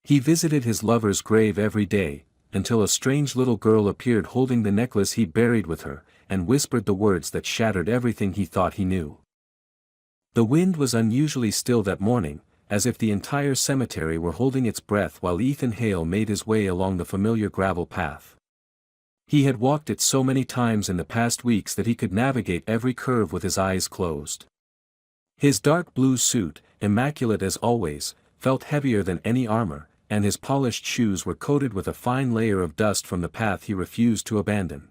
He visited his lover's grave every day, until a strange little girl appeared holding the necklace he buried with her, and whispered the words that shattered everything he thought he knew. The wind was unusually still that morning, as if the entire cemetery were holding its breath while Ethan Hale made his way along the familiar gravel path. He had walked it so many times in the past weeks that he could navigate every curve with his eyes closed. His dark blue suit, immaculate as always, felt heavier than any armor, and his polished shoes were coated with a fine layer of dust from the path he refused to abandon.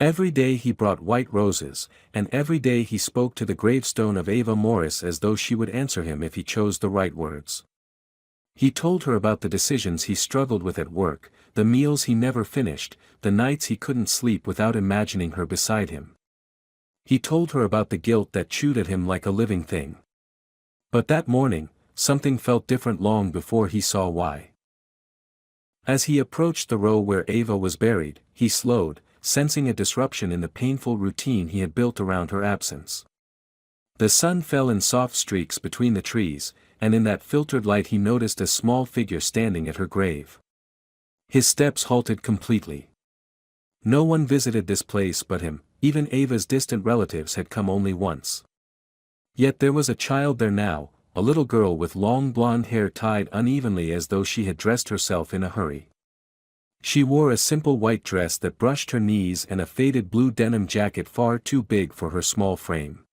Every day he brought white roses, and every day he spoke to the gravestone of Ava Morris as though she would answer him if he chose the right words. He told her about the decisions he struggled with at work, the meals he never finished, the nights he couldn't sleep without imagining her beside him. He told her about the guilt that chewed at him like a living thing. But that morning, something felt different long before he saw why. As he approached the row where Ava was buried, he slowed, sensing a disruption in the painful routine he had built around her absence. The sun fell in soft streaks between the trees, and in that filtered light he noticed a small figure standing at her grave. His steps halted completely. No one visited this place but him, even Ava's distant relatives had come only once. Yet there was a child there now, a little girl with long blonde hair tied unevenly as though she had dressed herself in a hurry. She wore a simple white dress that brushed her knees and a faded blue denim jacket far too big for her small frame.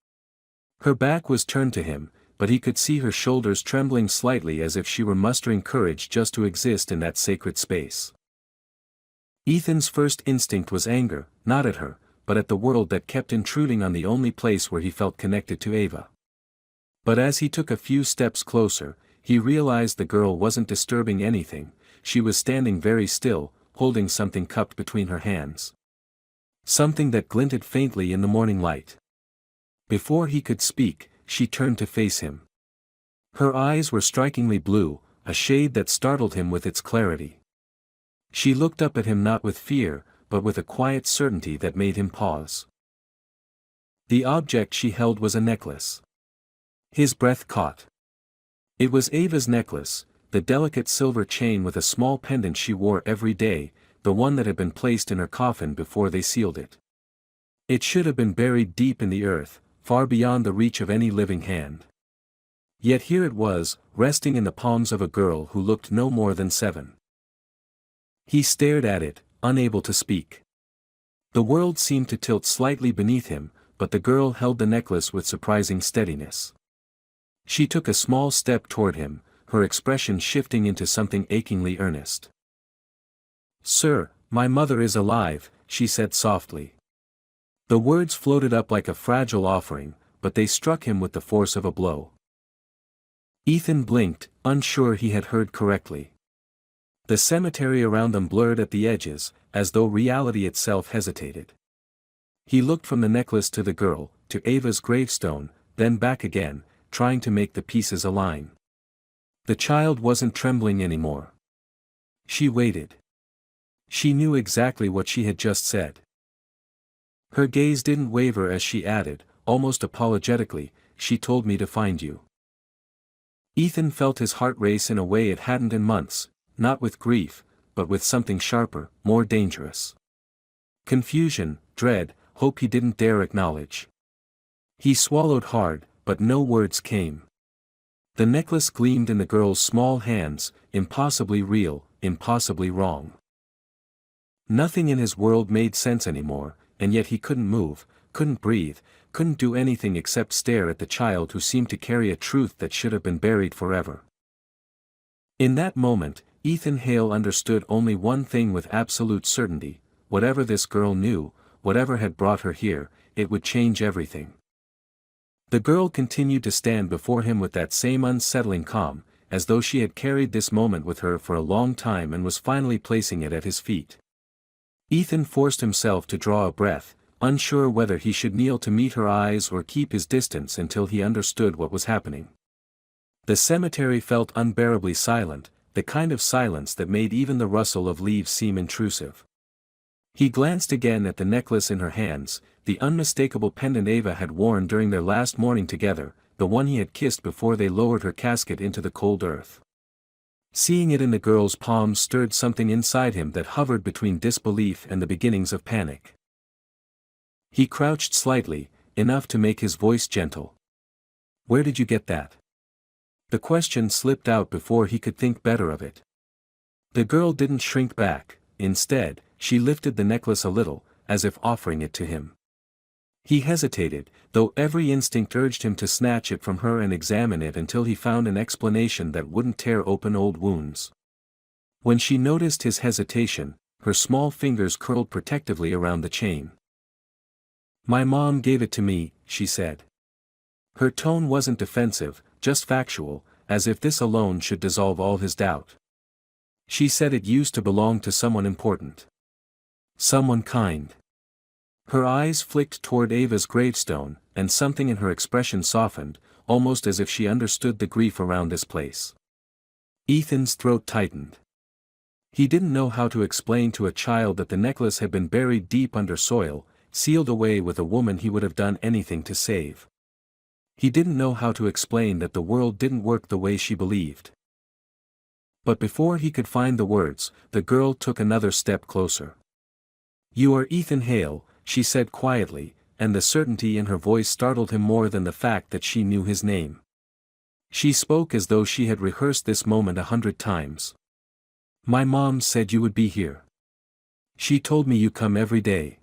Her back was turned to him, but he could see her shoulders trembling slightly as if she were mustering courage just to exist in that sacred space. Ethan's first instinct was anger, not at her, but at the world that kept intruding on the only place where he felt connected to Ava. But as he took a few steps closer, he realized the girl wasn't disturbing anything, she was standing very still, holding something cupped between her hands. Something that glinted faintly in the morning light. Before he could speak, she turned to face him. Her eyes were strikingly blue, a shade that startled him with its clarity. She looked up at him not with fear, but with a quiet certainty that made him pause. The object she held was a necklace. His breath caught. It was Ava's necklace, the delicate silver chain with a small pendant she wore every day, the one that had been placed in her coffin before they sealed it. It should have been buried deep in the earth, far beyond the reach of any living hand. Yet here it was, resting in the palms of a girl who looked no more than 7. He stared at it, unable to speak. The world seemed to tilt slightly beneath him, but the girl held the necklace with surprising steadiness. She took a small step toward him, her expression shifting into something achingly earnest. "Sir, my mother is alive," she said softly. The words floated up like a fragile offering, but they struck him with the force of a blow. Ethan blinked, unsure he had heard correctly. The cemetery around them blurred at the edges, as though reality itself hesitated. He looked from the necklace to the girl, to Ava's gravestone, then back again, trying to make the pieces align. The child wasn't trembling anymore. She waited. She knew exactly what she had just said. Her gaze didn't waver as she added, almost apologetically, "She told me to find you." Ethan felt his heart race in a way it hadn't in months, not with grief, but with something sharper, more dangerous. Confusion, dread, hope he didn't dare acknowledge. He swallowed hard, but no words came. The necklace gleamed in the girl's small hands, impossibly real, impossibly wrong. Nothing in his world made sense anymore, and yet he couldn't move, couldn't breathe, couldn't do anything except stare at the child who seemed to carry a truth that should have been buried forever. In that moment, Ethan Hale understood only one thing with absolute certainty: whatever this girl knew, whatever had brought her here, it would change everything. The girl continued to stand before him with that same unsettling calm, as though she had carried this moment with her for a long time and was finally placing it at his feet. Ethan forced himself to draw a breath, unsure whether he should kneel to meet her eyes or keep his distance until he understood what was happening. The cemetery felt unbearably silent, the kind of silence that made even the rustle of leaves seem intrusive. He glanced again at the necklace in her hands, the unmistakable pendant Ava had worn during their last morning together, the one he had kissed before they lowered her casket into the cold earth. Seeing it in the girl's palms stirred something inside him that hovered between disbelief and the beginnings of panic. He crouched slightly, enough to make his voice gentle. "Where did you get that?" The question slipped out before he could think better of it. The girl didn't shrink back. Instead, she lifted the necklace a little, as if offering it to him. He hesitated, though every instinct urged him to snatch it from her and examine it until he found an explanation that wouldn't tear open old wounds. When she noticed his hesitation, her small fingers curled protectively around the chain. "My mom gave it to me," she said. Her tone wasn't defensive, just factual, as if this alone should dissolve all his doubt. "She said it used to belong to someone important. Someone kind." Her eyes flicked toward Ava's gravestone, and something in her expression softened, almost as if she understood the grief around this place. Ethan's throat tightened. He didn't know how to explain to a child that the necklace had been buried deep under soil, sealed away with a woman he would have done anything to save. He didn't know how to explain that the world didn't work the way she believed. But before he could find the words, the girl took another step closer. "You are Ethan Hale," she said quietly, and the certainty in her voice startled him more than the fact that she knew his name. She spoke as though she had rehearsed this moment 100 times. "My mom said you would be here. She told me you come every day."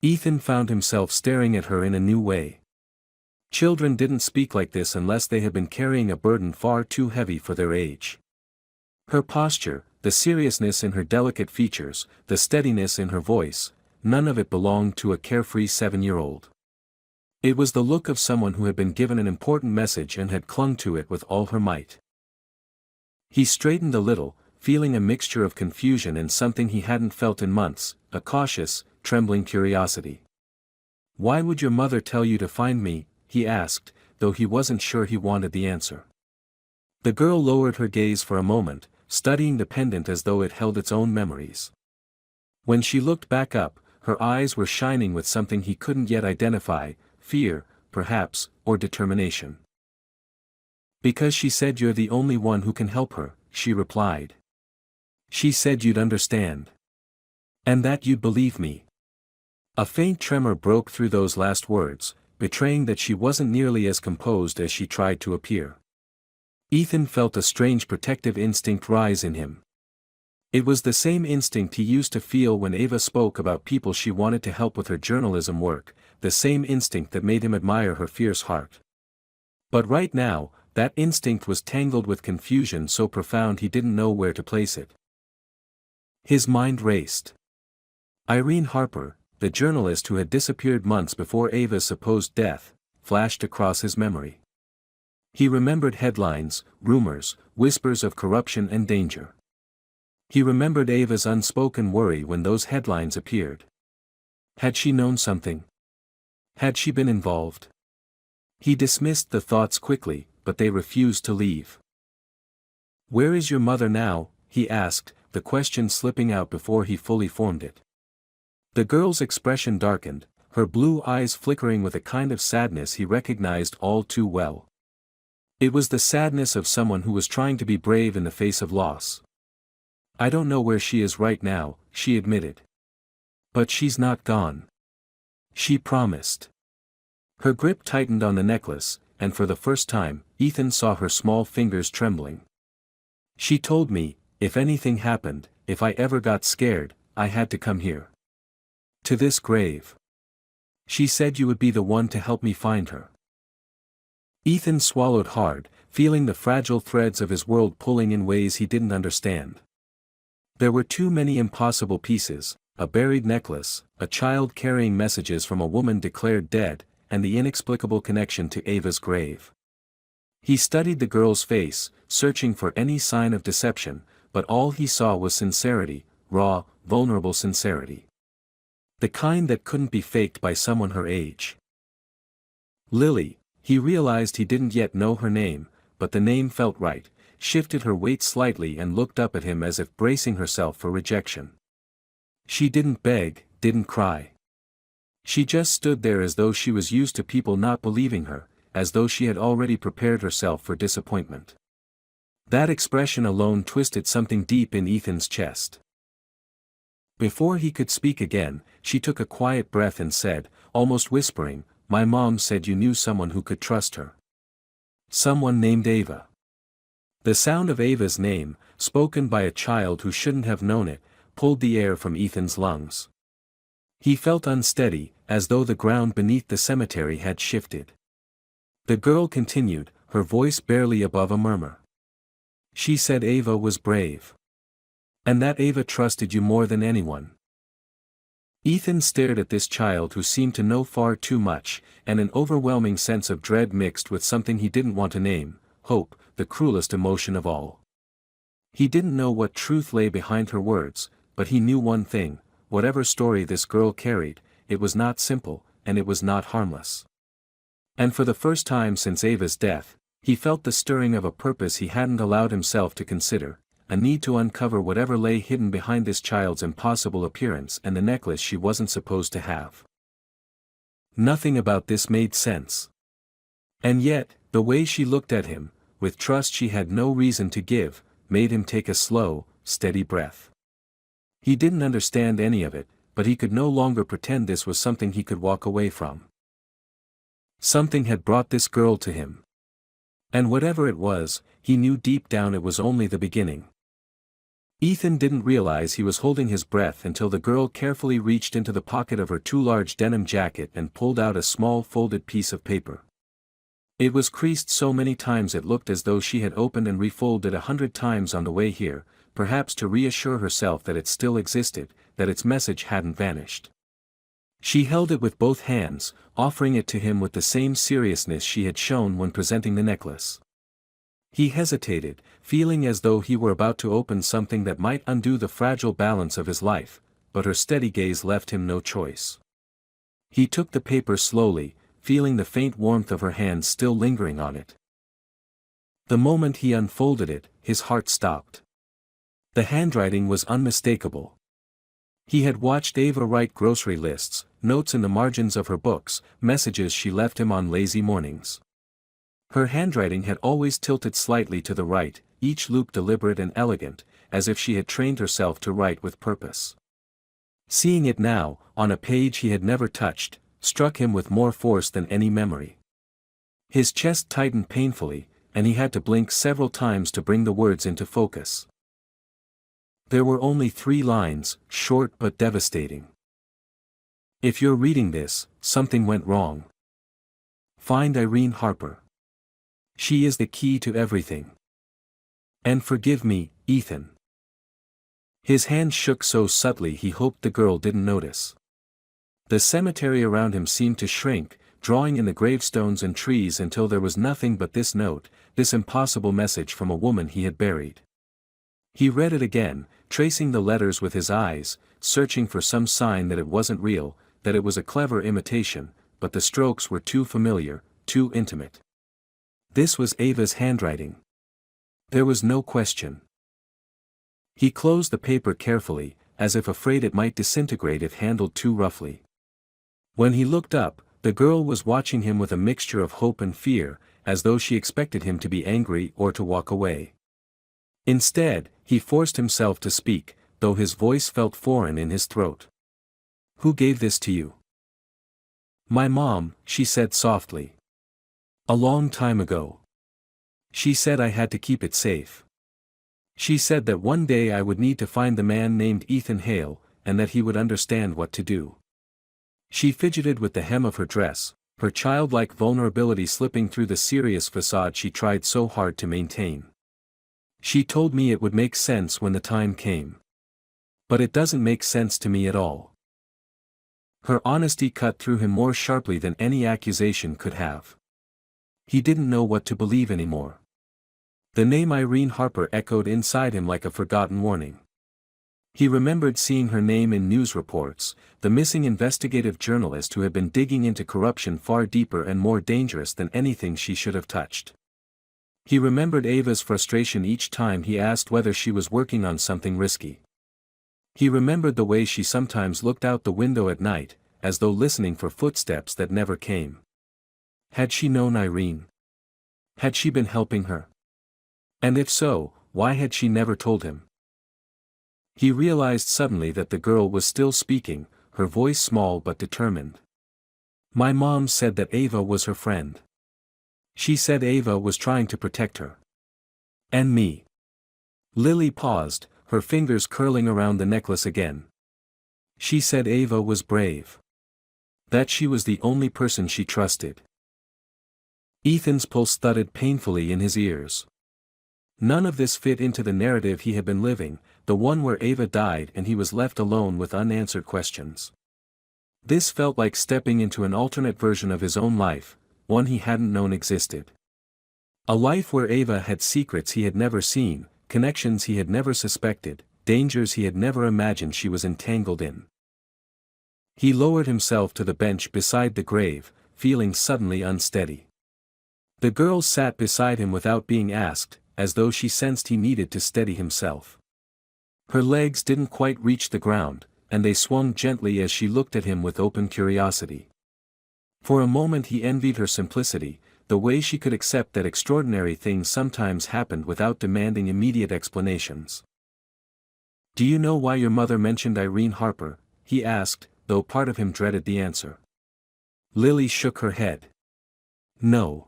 Ethan found himself staring at her in a new way. Children didn't speak like this unless they had been carrying a burden far too heavy for their age. Her posture, the seriousness in her delicate features, the steadiness in her voice, none of it belonged to a carefree 7-year-old. It was the look of someone who had been given an important message and had clung to it with all her might. He straightened a little, feeling a mixture of confusion and something he hadn't felt in months, a cautious, trembling curiosity. "Why would your mother tell you to find me?" he asked, though he wasn't sure he wanted the answer. The girl lowered her gaze for a moment, studying the pendant as though it held its own memories. When she looked back up, her eyes were shining with something he couldn't yet identify, fear, perhaps, or determination. "Because she said you're the only one who can help her," she replied. "She said you'd understand. And that you'd believe me." A faint tremor broke through those last words, betraying that she wasn't nearly as composed as she tried to appear. Ethan felt a strange protective instinct rise in him. It was the same instinct he used to feel when Ava spoke about people she wanted to help with her journalism work, the same instinct that made him admire her fierce heart. But right now, that instinct was tangled with confusion so profound he didn't know where to place it. His mind raced. Irene Harper, the journalist who had disappeared months before Ava's supposed death, flashed across his memory. He remembered headlines, rumors, whispers of corruption and danger. He remembered Ava's unspoken worry when those headlines appeared. Had she known something? Had she been involved? He dismissed the thoughts quickly, but they refused to leave. "Where is your mother now?" he asked, the question slipping out before he fully formed it. The girl's expression darkened, her blue eyes flickering with a kind of sadness he recognized all too well. It was the sadness of someone who was trying to be brave in the face of loss. "I don't know where she is right now," she admitted. "But she's not gone. She promised." Her grip tightened on the necklace, and for the first time, Ethan saw her small fingers trembling. "She told me, if anything happened, if I ever got scared, I had to come here. To this grave. She said you would be the one to help me find her." Ethan swallowed hard, feeling the fragile threads of his world pulling in ways he didn't understand. There were too many impossible pieces, a buried necklace, a child carrying messages from a woman declared dead, and the inexplicable connection to Ava's grave. He studied the girl's face, searching for any sign of deception, but all he saw was sincerity, raw, vulnerable sincerity. The kind that couldn't be faked by someone her age. Lily, he realized he didn't yet know her name, but the name felt right, shifted her weight slightly and looked up at him as if bracing herself for rejection. She didn't beg, didn't cry. She just stood there as though she was used to people not believing her, as though she had already prepared herself for disappointment. That expression alone twisted something deep in Ethan's chest. Before he could speak again, she took a quiet breath and said, almost whispering, "My mom said you knew someone who could trust her. Someone named Ava." The sound of Ava's name, spoken by a child who shouldn't have known it, pulled the air from Ethan's lungs. He felt unsteady, as though the ground beneath the cemetery had shifted. The girl continued, her voice barely above a murmur. "She said Ava was brave. And that Ava trusted you more than anyone." Ethan stared at this child who seemed to know far too much, and an overwhelming sense of dread mixed with something he didn't want to name, hope, the cruelest emotion of all. He didn't know what truth lay behind her words, but he knew one thing: whatever story this girl carried, it was not simple, and it was not harmless. And for the first time since Ava's death, he felt the stirring of a purpose he hadn't allowed himself to consider, a need to uncover whatever lay hidden behind this child's impossible appearance and the necklace she wasn't supposed to have. Nothing about this made sense. And yet, the way she looked at him, with trust she had no reason to give, made him take a slow, steady breath. He didn't understand any of it, but he could no longer pretend this was something he could walk away from. Something had brought this girl to him. And whatever it was, he knew deep down it was only the beginning. Ethan didn't realize he was holding his breath until the girl carefully reached into the pocket of her too large denim jacket and pulled out a small folded piece of paper. It was creased so many times it looked as though she had opened and refolded 100 times on the way here, perhaps to reassure herself that it still existed, that its message hadn't vanished. She held it with both hands, offering it to him with the same seriousness she had shown when presenting the necklace. He hesitated, feeling as though he were about to open something that might undo the fragile balance of his life, but her steady gaze left him no choice. He took the paper slowly, feeling the faint warmth of her hands still lingering on it. The moment he unfolded it, his heart stopped. The handwriting was unmistakable. He had watched Ava write grocery lists, notes in the margins of her books, messages she left him on lazy mornings. Her handwriting had always tilted slightly to the right, each loop deliberate and elegant, as if she had trained herself to write with purpose. Seeing it now, on a page he had never touched, struck him with more force than any memory. His chest tightened painfully, and he had to blink several times to bring the words into focus. There were only 3 lines, short but devastating. "If you're reading this, something went wrong. Find Irene Harper. She is the key to everything. And forgive me, Ethan." His hand shook so subtly he hoped the girl didn't notice. The cemetery around him seemed to shrink, drawing in the gravestones and trees until there was nothing but this note, this impossible message from a woman he had buried. He read it again, tracing the letters with his eyes, searching for some sign that it wasn't real, that it was a clever imitation, but the strokes were too familiar, too intimate. This was Ava's handwriting. There was no question. He closed the paper carefully, as if afraid it might disintegrate if handled too roughly. When he looked up, the girl was watching him with a mixture of hope and fear, as though she expected him to be angry or to walk away. Instead, he forced himself to speak, though his voice felt foreign in his throat. "Who gave this to you?" "My mom," she said softly. "A long time ago. She said I had to keep it safe. She said that one day I would need to find the man named Ethan Hale, and that he would understand what to do." She fidgeted with the hem of her dress, her childlike vulnerability slipping through the serious facade she tried so hard to maintain. "She told me it would make sense when the time came. But it doesn't make sense to me at all." Her honesty cut through him more sharply than any accusation could have. He didn't know what to believe anymore. The name Irene Harper echoed inside him like a forgotten warning. He remembered seeing her name in news reports, the missing investigative journalist who had been digging into corruption far deeper and more dangerous than anything she should have touched. He remembered Ava's frustration each time he asked whether she was working on something risky. He remembered the way she sometimes looked out the window at night, as though listening for footsteps that never came. Had she known Irene? Had she been helping her? And if so, why had she never told him? He realized suddenly that the girl was still speaking, her voice small but determined. My mom said that Ava was her friend. She said Ava was trying to protect her. And me. Lily paused, her fingers curling around the necklace again. She said Ava was brave. That she was the only person she trusted. Ethan's pulse thudded painfully in his ears. None of this fit into the narrative he had been living, the one where Ava died and he was left alone with unanswered questions. This felt like stepping into an alternate version of his own life, one he hadn't known existed. A life where Ava had secrets he had never seen, connections he had never suspected, dangers he had never imagined she was entangled in. He lowered himself to the bench beside the grave, feeling suddenly unsteady. The girl sat beside him without being asked, as though she sensed he needed to steady himself. Her legs didn't quite reach the ground, and they swung gently as she looked at him with open curiosity. For a moment he envied her simplicity, the way she could accept that extraordinary things sometimes happened without demanding immediate explanations. "Do you know why your mother mentioned Irene Harper?" he asked, though part of him dreaded the answer. Lily shook her head. "No.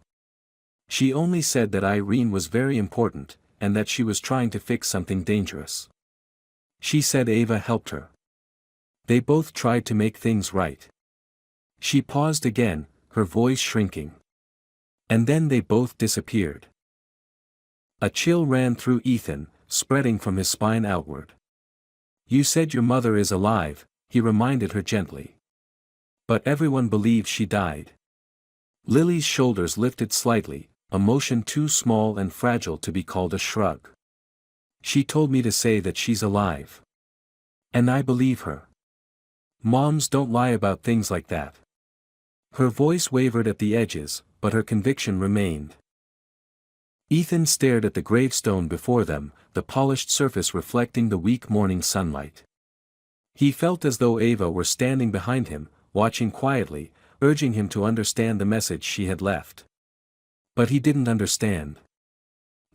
She only said that Irene was very important, and that she was trying to fix something dangerous. She said Ava helped her. They both tried to make things right." She paused again, her voice shrinking. "And then they both disappeared." A chill ran through Ethan, spreading from his spine outward. "You said your mother is alive," he reminded her gently. "But everyone believes she died." Lily's shoulders lifted slightly, a motion too small and fragile to be called a shrug. "She told me to say that she's alive. And I believe her. Moms don't lie about things like that." Her voice wavered at the edges, but her conviction remained. Ethan stared at the gravestone before them, the polished surface reflecting the weak morning sunlight. He felt as though Ava were standing behind him, watching quietly, urging him to understand the message she had left. But he didn't understand.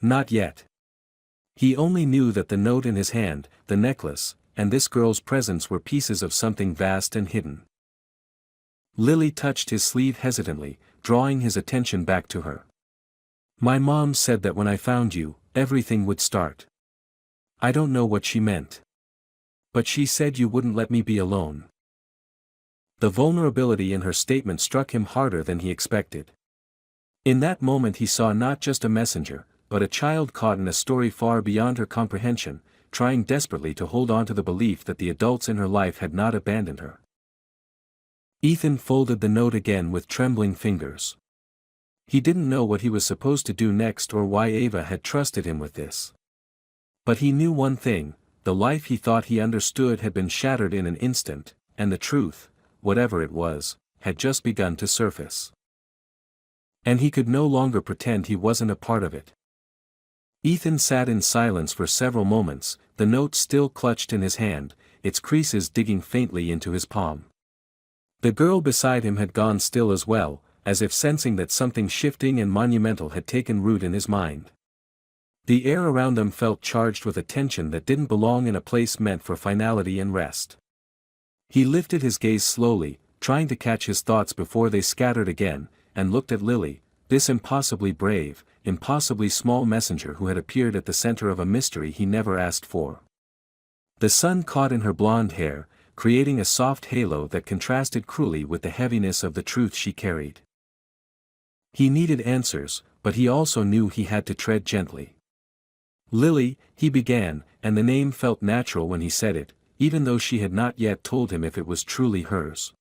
Not yet. He only knew that the note in his hand, the necklace, and this girl's presence were pieces of something vast and hidden. Lily touched his sleeve hesitantly, drawing his attention back to her. "My mom said that when I found you, everything would start. I don't know what she meant. But she said you wouldn't let me be alone." The vulnerability in her statement struck him harder than he expected. In that moment he saw not just a messenger, but a child caught in a story far beyond her comprehension, trying desperately to hold on to the belief that the adults in her life had not abandoned her. Ethan folded the note again with trembling fingers. He didn't know what he was supposed to do next or why Ava had trusted him with this. But he knew one thing: the life he thought he understood had been shattered in an instant, and the truth, whatever it was, had just begun to surface. And he could no longer pretend he wasn't a part of it. Ethan sat in silence for several moments, the note still clutched in his hand, its creases digging faintly into his palm. The girl beside him had gone still as well, as if sensing that something shifting and monumental had taken root in his mind. The air around them felt charged with a tension that didn't belong in a place meant for finality and rest. He lifted his gaze slowly, trying to catch his thoughts before they scattered again, and looked at Lily, this impossibly brave, impossibly small messenger who had appeared at the center of a mystery he never asked for. The sun caught in her blonde hair, creating a soft halo that contrasted cruelly with the heaviness of the truth she carried. He needed answers, but he also knew he had to tread gently. "Lily," he began, and the name felt natural when he said it, even though she had not yet told him if it was truly hers.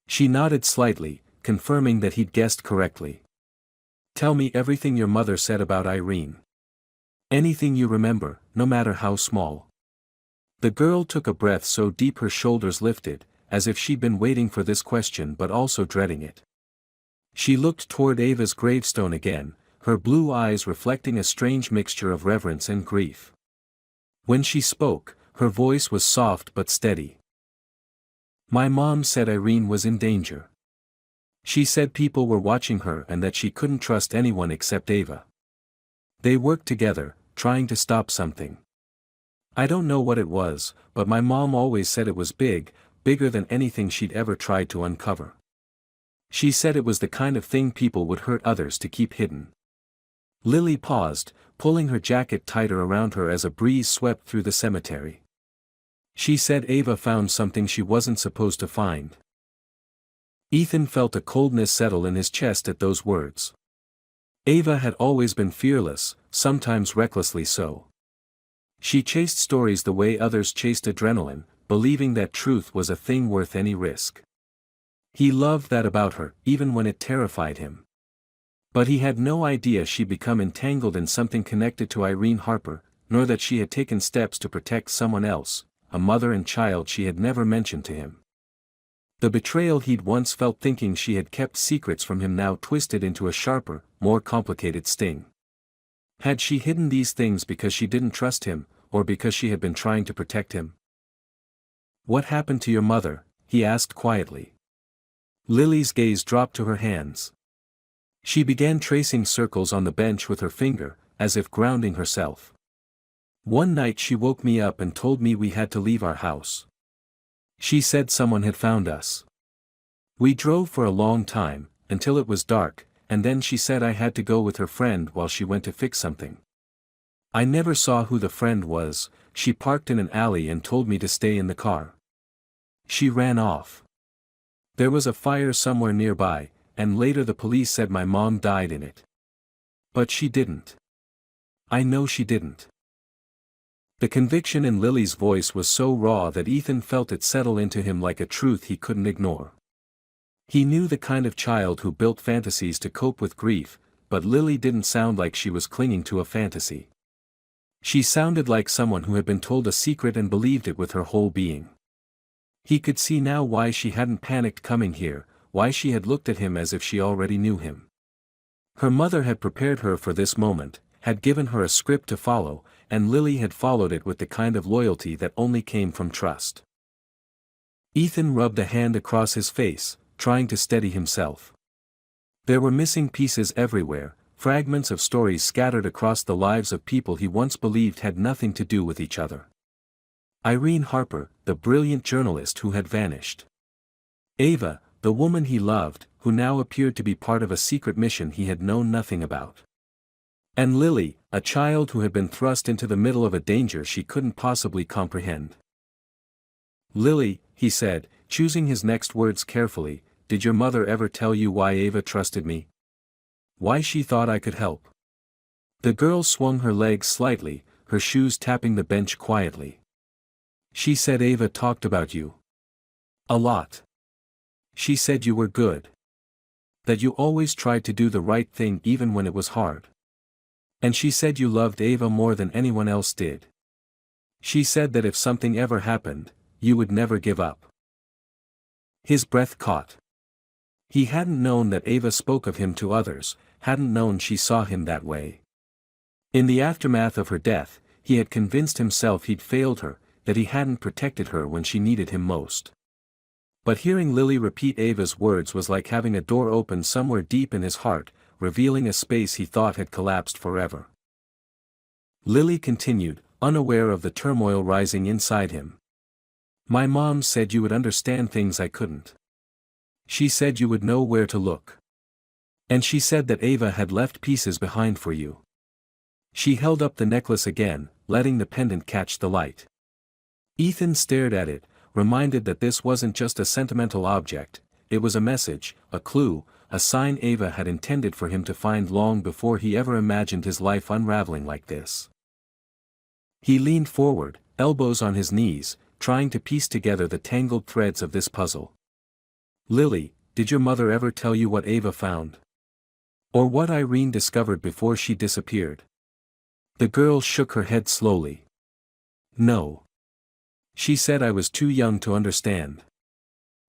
She nodded slightly, confirming that he'd guessed correctly. "Tell me everything your mother said about Irene. Anything you remember, no matter how small." The girl took a breath so deep her shoulders lifted, as if she'd been waiting for this question but also dreading it. She looked toward Ava's gravestone again, her blue eyes reflecting a strange mixture of reverence and grief. When she spoke, her voice was soft but steady. "My mom said Irene was in danger. She said people were watching her and that she couldn't trust anyone except Ava. They worked together, trying to stop something. I don't know what it was, but my mom always said it was big, bigger than anything she'd ever tried to uncover. She said it was the kind of thing people would hurt others to keep hidden. Lily paused, pulling her jacket tighter around her as a breeze swept through the cemetery. She said Ava found something she wasn't supposed to find. Ethan felt a coldness settle in his chest at those words. Ava had always been fearless, sometimes recklessly so. She chased stories the way others chased adrenaline, believing that truth was a thing worth any risk. He loved that about her, even when it terrified him. But he had no idea she'd become entangled in something connected to Irene Harper, nor that she had taken steps to protect someone else, a mother and child she had never mentioned to him. The betrayal he'd once felt thinking she had kept secrets from him now twisted into a sharper, more complicated sting. Had she hidden these things because she didn't trust him, or because she had been trying to protect him? "What happened to your mother?" he asked quietly. Lily's gaze dropped to her hands. She began tracing circles on the bench with her finger, as if grounding herself. "One night she woke me up and told me we had to leave our house. She said someone had found us. We drove for a long time, until it was dark, and then she said I had to go with her friend while she went to fix something. I never saw who the friend was. She parked in an alley and told me to stay in the car. She ran off. There was a fire somewhere nearby, and later the police said my mom died in it. But she didn't. I know she didn't." The conviction in Lily's voice was so raw that Ethan felt it settle into him like a truth he couldn't ignore. He knew the kind of child who built fantasies to cope with grief, but Lily didn't sound like she was clinging to a fantasy. She sounded like someone who had been told a secret and believed it with her whole being. He could see now why she hadn't panicked coming here, why she had looked at him as if she already knew him. Her mother had prepared her for this moment, had given her a script to follow, and Lily had followed it with the kind of loyalty that only came from trust. Ethan rubbed a hand across his face, trying to steady himself. There were missing pieces everywhere, fragments of stories scattered across the lives of people he once believed had nothing to do with each other. Irene Harper, the brilliant journalist who had vanished. Ava, the woman he loved, who now appeared to be part of a secret mission he had known nothing about. And Lily, a child who had been thrust into the middle of a danger she couldn't possibly comprehend. "Lily," he said, choosing his next words carefully, "did your mother ever tell you why Ava trusted me? Why she thought I could help?" The girl swung her legs slightly, her shoes tapping the bench quietly. "She said Ava talked about you. A lot. She said you were good. That you always tried to do the right thing even when it was hard. And she said you loved Ava more than anyone else did. She said that if something ever happened, you would never give up." His breath caught. He hadn't known that Ava spoke of him to others, hadn't known she saw him that way. In the aftermath of her death, he had convinced himself he'd failed her, that he hadn't protected her when she needed him most. But hearing Lily repeat Ava's words was like having a door open somewhere deep in his heart, revealing a space he thought had collapsed forever. Lily continued, unaware of the turmoil rising inside him. "My mom said you would understand things I couldn't. She said you would know where to look. And she said that Ava had left pieces behind for you." She held up the necklace again, letting the pendant catch the light. Ethan stared at it, reminded that this wasn't just a sentimental object, it was a message, a clue, a sign Ava had intended for him to find long before he ever imagined his life unraveling like this. He leaned forward, elbows on his knees, trying to piece together the tangled threads of this puzzle. "Lily, did your mother ever tell you what Ava found? Or what Irene discovered before she disappeared?" The girl shook her head slowly. "No. She said I was too young to understand.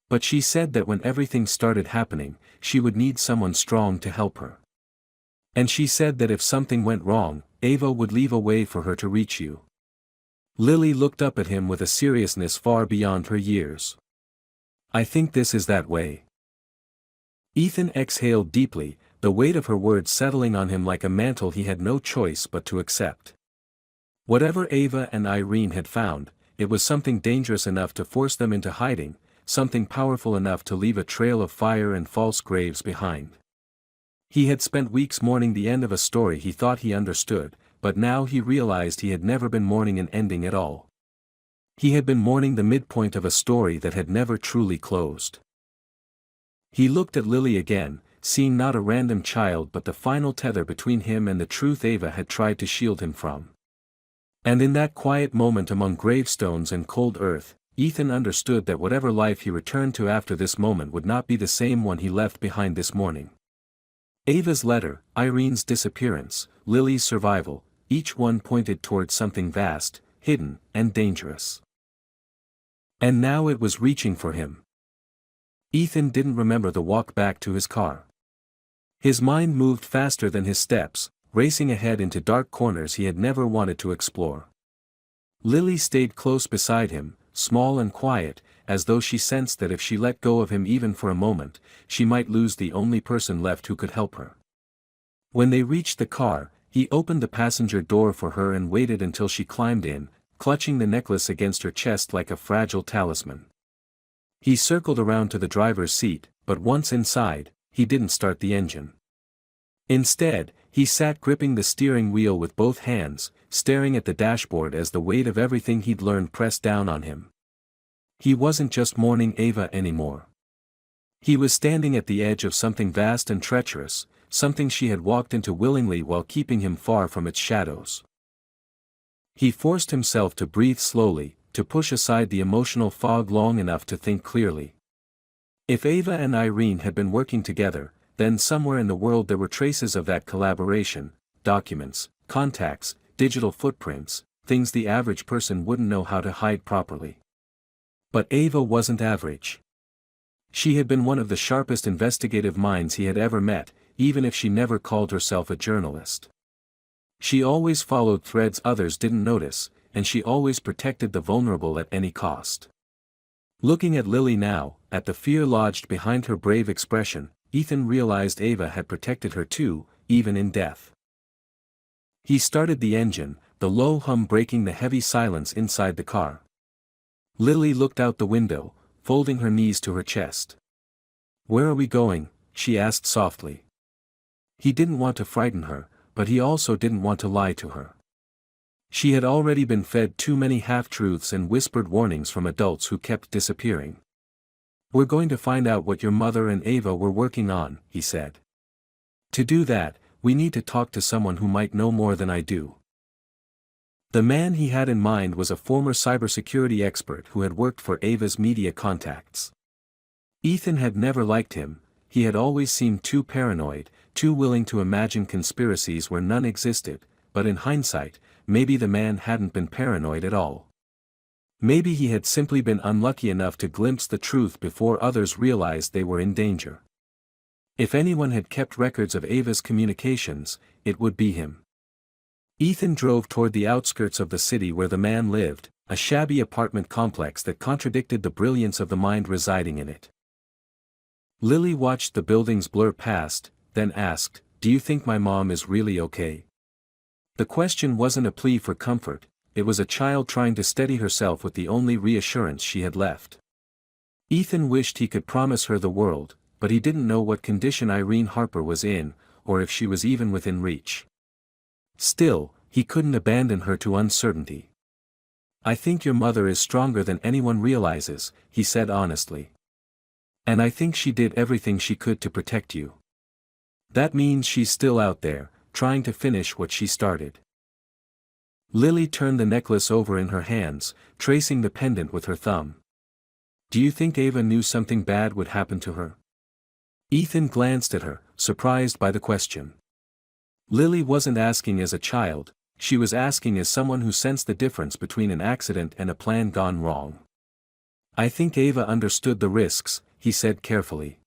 But she said that when everything started happening, she would need someone strong to help her. And she said that if something went wrong, Ava would leave a way for her to reach you." Lily looked up at him with a seriousness far beyond her years. "I think this is that way." Ethan exhaled deeply, the weight of her words settling on him like a mantle he had no choice but to accept. Whatever Ava and Irene had found, it was something dangerous enough to force them into hiding, something powerful enough to leave a trail of fire and false graves behind. He had spent weeks mourning the end of a story he thought he understood, but now he realized he had never been mourning an ending at all. He had been mourning the midpoint of a story that had never truly closed. He looked at Lily again, seeing not a random child but the final tether between him and the truth Ava had tried to shield him from. And in that quiet moment among gravestones and cold earth, Ethan understood that whatever life he returned to after this moment would not be the same one he left behind this morning. Ava's letter, Irene's disappearance, Lily's survival, each one pointed towards something vast, hidden, and dangerous. And now it was reaching for him. Ethan didn't remember the walk back to his car. His mind moved faster than his steps, racing ahead into dark corners he had never wanted to explore. Lily stayed close beside him, small and quiet, as though she sensed that if she let go of him even for a moment, she might lose the only person left who could help her. When they reached the car, he opened the passenger door for her and waited until she climbed in, clutching the necklace against her chest like a fragile talisman. He circled around to the driver's seat, but once inside, he didn't start the engine. Instead, he sat gripping the steering wheel with both hands, staring at the dashboard as the weight of everything he'd learned pressed down on him. He wasn't just mourning Ava anymore. He was standing at the edge of something vast and treacherous, something she had walked into willingly while keeping him far from its shadows. He forced himself to breathe slowly, to push aside the emotional fog long enough to think clearly. If Ava and Irene had been working together, then somewhere in the world there were traces of that collaboration, documents, contacts, digital footprints, things the average person wouldn't know how to hide properly. But Ava wasn't average. She had been one of the sharpest investigative minds he had ever met, even if she never called herself a journalist. She always followed threads others didn't notice, and she always protected the vulnerable at any cost. Looking at Lily now, at the fear lodged behind her brave expression, Ethan realized Ava had protected her too, even in death. He started the engine, the low hum breaking the heavy silence inside the car. Lily looked out the window, folding her knees to her chest. "Where are we going?" she asked softly. He didn't want to frighten her, but he also didn't want to lie to her. She had already been fed too many half-truths and whispered warnings from adults who kept disappearing. "We're going to find out what your mother and Ava were working on," he said. "To do that, we need to talk to someone who might know more than I do." The man he had in mind was a former cybersecurity expert who had worked for Ava's media contacts. Ethan had never liked him. He had always seemed too paranoid, too willing to imagine conspiracies where none existed, but in hindsight, maybe the man hadn't been paranoid at all. Maybe he had simply been unlucky enough to glimpse the truth before others realized they were in danger. If anyone had kept records of Ava's communications, it would be him. Ethan drove toward the outskirts of the city where the man lived, a shabby apartment complex that contradicted the brilliance of the mind residing in it. Lily watched the buildings blur past, then asked, "Do you think my mom is really okay?" The question wasn't a plea for comfort, it was a child trying to steady herself with the only reassurance she had left. Ethan wished he could promise her the world, but he didn't know what condition Irene Harper was in, or if she was even within reach. Still, he couldn't abandon her to uncertainty. "I think your mother is stronger than anyone realizes," he said honestly. "And I think she did everything she could to protect you. That means she's still out there, trying to finish what she started." Lily turned the necklace over in her hands, tracing the pendant with her thumb. "Do you think Ava knew something bad would happen to her?" Ethan glanced at her, surprised by the question. Lily wasn't asking as a child, she was asking as someone who sensed the difference between an accident and a plan gone wrong. "I think Ava understood the risks," he said carefully.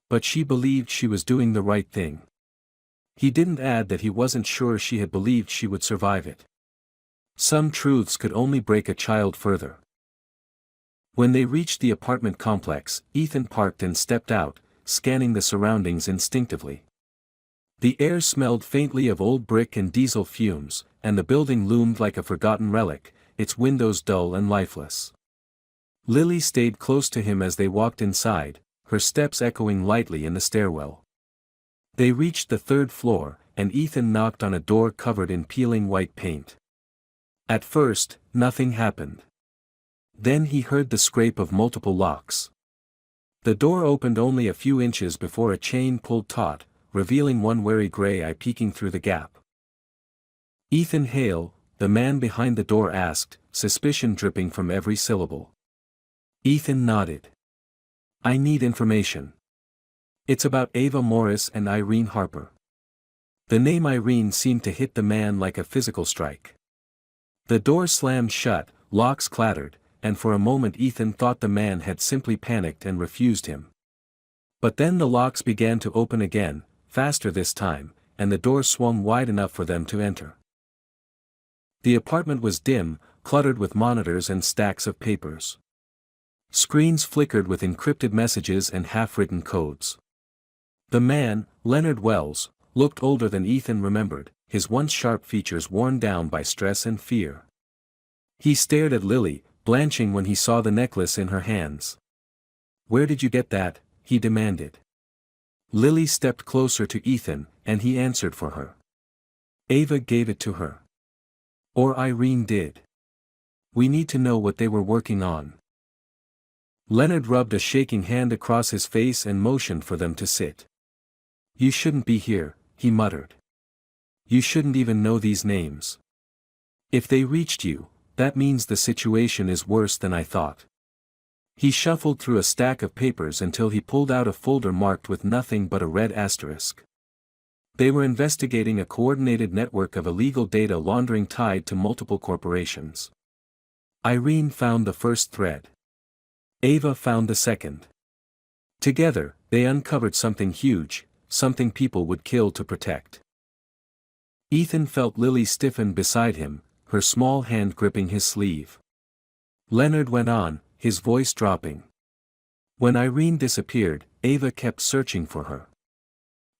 "But she believed she was doing the right thing." He didn't add that he wasn't sure she had believed she would survive it. Some truths could only break a child further. When they reached the apartment complex, Ethan parked and stepped out, scanning the surroundings instinctively. The air smelled faintly of old brick and diesel fumes, and the building loomed like a forgotten relic, its windows dull and lifeless. Lily stayed close to him as they walked inside, her steps echoing lightly in the stairwell. They reached the third floor, and Ethan knocked on a door covered in peeling white paint. At first, nothing happened. Then he heard the scrape of multiple locks. The door opened only a few inches before a chain pulled taut, revealing one wary gray eye peeking through the gap. "Ethan Hale," the man behind the door asked, suspicion dripping from every syllable. Ethan nodded. "I need information. It's about Ava Morris and Irene Harper." The name Irene seemed to hit the man like a physical strike. The door slammed shut, locks clattered, and for a moment Ethan thought the man had simply panicked and refused him. But then the locks began to open again, faster this time, and the door swung wide enough for them to enter. The apartment was dim, cluttered with monitors and stacks of papers. Screens flickered with encrypted messages and half-written codes. The man, Leonard Wells, looked older than Ethan remembered, his once sharp features worn down by stress and fear. He stared at Lily, blanching when he saw the necklace in her hands. "Where did you get that?" he demanded. Lily stepped closer to Ethan, and he answered for her. "Ava gave it to her. Or Irene did. We need to know what they were working on." Leonard rubbed a shaking hand across his face and motioned for them to sit. "You shouldn't be here," he muttered. "You shouldn't even know these names. If they reached you, that means the situation is worse than I thought." He shuffled through a stack of papers until he pulled out a folder marked with nothing but a red asterisk. They were investigating a coordinated network of illegal data laundering tied to multiple corporations. Irene found the first thread. Ava found the second. Together, they uncovered something huge, something people would kill to protect. Ethan felt Lily stiffen beside him, her small hand gripping his sleeve. Leonard went on, his voice dropping. "When Irene disappeared, Ava kept searching for her.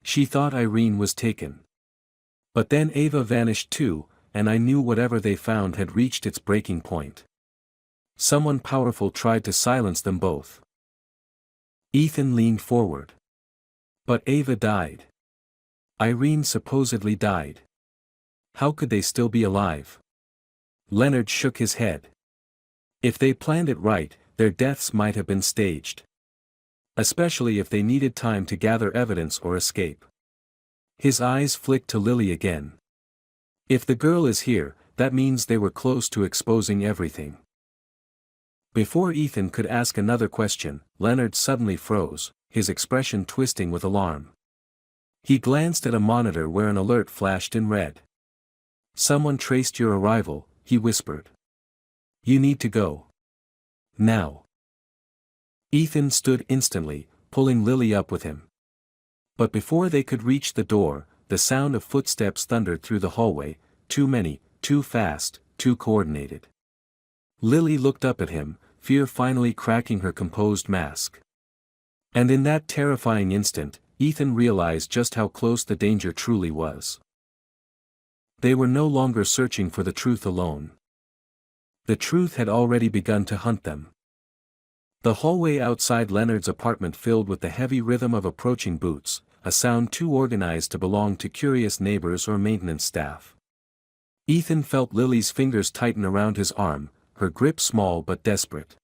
She thought Irene was taken. But then Ava vanished too, and I knew whatever they found had reached its breaking point. Someone powerful tried to silence them both." Ethan leaned forward. "But Ava died. Irene supposedly died. How could they still be alive?" Leonard shook his head. "If they planned it right, their deaths might have been staged. Especially if they needed time to gather evidence or escape." His eyes flicked to Lily again. "If the girl is here, that means they were close to exposing everything." Before Ethan could ask another question, Leonard suddenly froze, his expression twisting with alarm. He glanced at a monitor where an alert flashed in red. "Someone traced your arrival," he whispered. "You need to go. Now." Ethan stood instantly, pulling Lily up with him. But before they could reach the door, the sound of footsteps thundered through the hallway, too many, too fast, too coordinated. Lily looked up at him, fear finally cracking her composed mask. And in that terrifying instant, Ethan realized just how close the danger truly was. They were no longer searching for the truth alone. The truth had already begun to hunt them. The hallway outside Leonard's apartment filled with the heavy rhythm of approaching boots, a sound too organized to belong to curious neighbors or maintenance staff. Ethan felt Lily's fingers tighten around his arm, her grip small but desperate.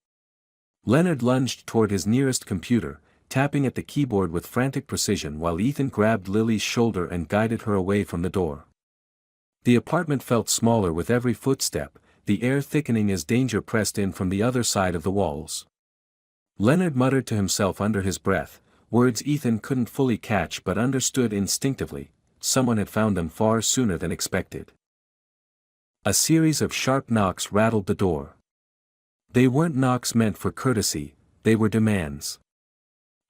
Leonard lunged toward his nearest computer, tapping at the keyboard with frantic precision while Ethan grabbed Lily's shoulder and guided her away from the door. The apartment felt smaller with every footstep, the air thickening as danger pressed in from the other side of the walls. Leonard muttered to himself under his breath, words Ethan couldn't fully catch but understood instinctively. Someone had found them far sooner than expected. A series of sharp knocks rattled the door. They weren't knocks meant for courtesy, they were demands.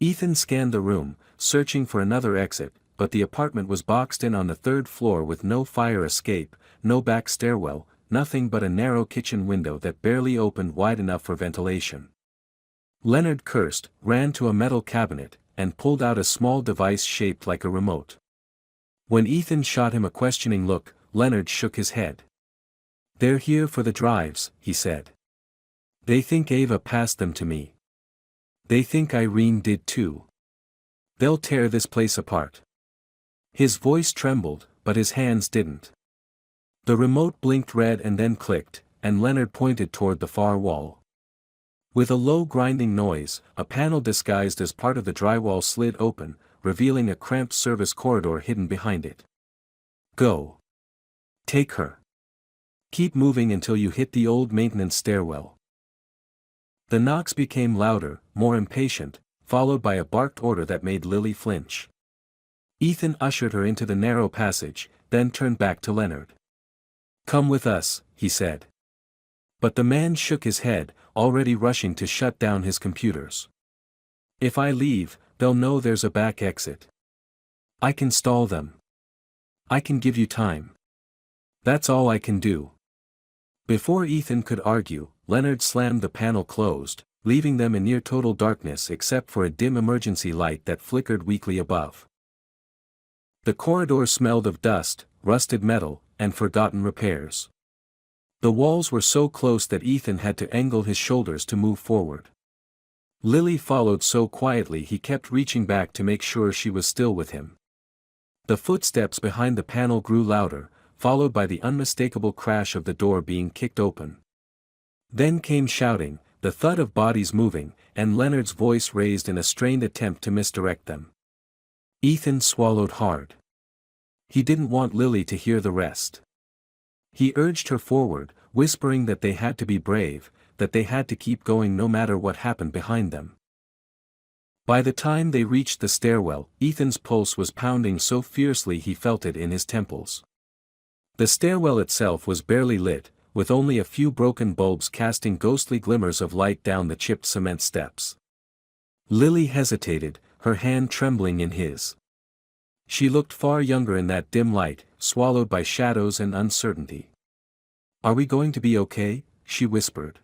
Ethan scanned the room, searching for another exit, but the apartment was boxed in on the third floor with no fire escape, no back stairwell, nothing but a narrow kitchen window that barely opened wide enough for ventilation. Leonard cursed, ran to a metal cabinet, and pulled out a small device shaped like a remote. When Ethan shot him a questioning look, Leonard shook his head. "They're here for the drives," he said. "They think Ava passed them to me. They think Irene did too. They'll tear this place apart." His voice trembled, but his hands didn't. The remote blinked red and then clicked, and Leonard pointed toward the far wall. With a low grinding noise, a panel disguised as part of the drywall slid open, revealing a cramped service corridor hidden behind it. "Go. Take her. Keep moving until you hit the old maintenance stairwell." The knocks became louder, more impatient, followed by a barked order that made Lily flinch. Ethan ushered her into the narrow passage, then turned back to Leonard. "Come with us," he said. But the man shook his head, already rushing to shut down his computers. "If I leave, they'll know there's a back exit. I can stall them. I can give you time. That's all I can do." Before Ethan could argue, Leonard slammed the panel closed, leaving them in near total darkness except for a dim emergency light that flickered weakly above. The corridor smelled of dust, rusted metal, and forgotten repairs. The walls were so close that Ethan had to angle his shoulders to move forward. Lily followed so quietly he kept reaching back to make sure she was still with him. The footsteps behind the panel grew louder, followed by the unmistakable crash of the door being kicked open. Then came shouting, the thud of bodies moving, and Leonard's voice raised in a strained attempt to misdirect them. Ethan swallowed hard. He didn't want Lily to hear the rest. He urged her forward, whispering that they had to be brave, that they had to keep going no matter what happened behind them. By the time they reached the stairwell, Ethan's pulse was pounding so fiercely he felt it in his temples. The stairwell itself was barely lit, with only a few broken bulbs casting ghostly glimmers of light down the chipped cement steps. Lily hesitated, her hand trembling in his. She looked far younger in that dim light, swallowed by shadows and uncertainty. "Are we going to be okay?" she whispered.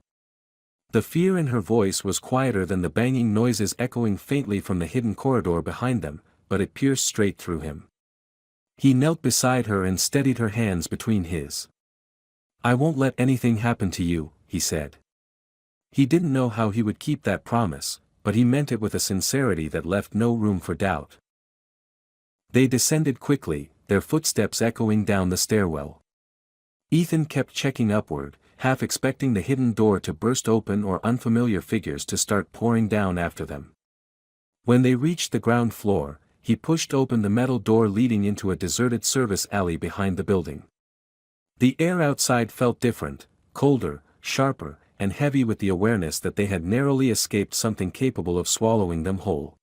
The fear in her voice was quieter than the banging noises echoing faintly from the hidden corridor behind them, but it pierced straight through him. He knelt beside her and steadied her hands between his. "I won't let anything happen to you," he said. He didn't know how he would keep that promise, but he meant it with a sincerity that left no room for doubt. They descended quickly, their footsteps echoing down the stairwell. Ethan kept checking upward, half expecting the hidden door to burst open or unfamiliar figures to start pouring down after them. When they reached the ground floor, he pushed open the metal door leading into a deserted service alley behind the building. The air outside felt different, colder, sharper, and heavy with the awareness that they had narrowly escaped something capable of swallowing them whole.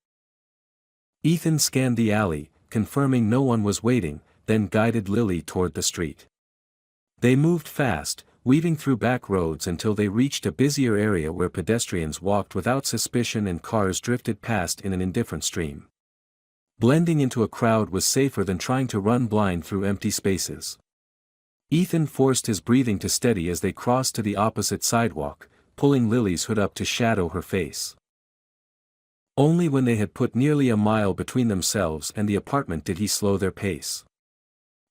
Ethan scanned the alley, confirming no one was waiting, then guided Lily toward the street. They moved fast, weaving through back roads until they reached a busier area where pedestrians walked without suspicion and cars drifted past in an indifferent stream. Blending into a crowd was safer than trying to run blind through empty spaces. Ethan forced his breathing to steady as they crossed to the opposite sidewalk, pulling Lily's hood up to shadow her face. Only when they had put nearly a mile between themselves and the apartment did he slow their pace.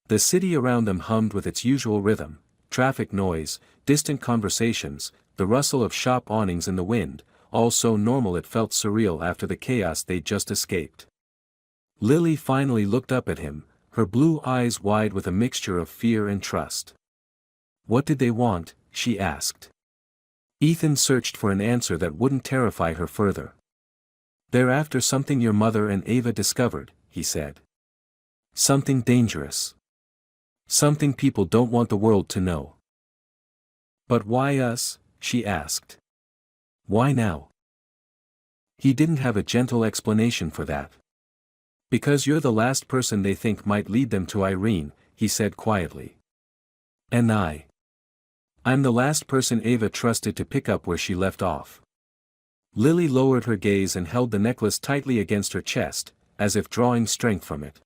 The city around them hummed with its usual rhythm, traffic noise, distant conversations, the rustle of shop awnings in the wind, all so normal it felt surreal after the chaos they'd just escaped. Lily finally looked up at him, her blue eyes wide with a mixture of fear and trust. "What did they want?" she asked. Ethan searched for an answer that wouldn't terrify her further. "They're after something your mother and Ava discovered," he said. "Something dangerous. Something people don't want the world to know." "But why us?" she asked. "Why now?" He didn't have a gentle explanation for that. "Because you're the last person they think might lead them to Irene," he said quietly. "And I'm the last person Ava trusted to pick up where she left off." Lily lowered her gaze and held the necklace tightly against her chest, as if drawing strength from it.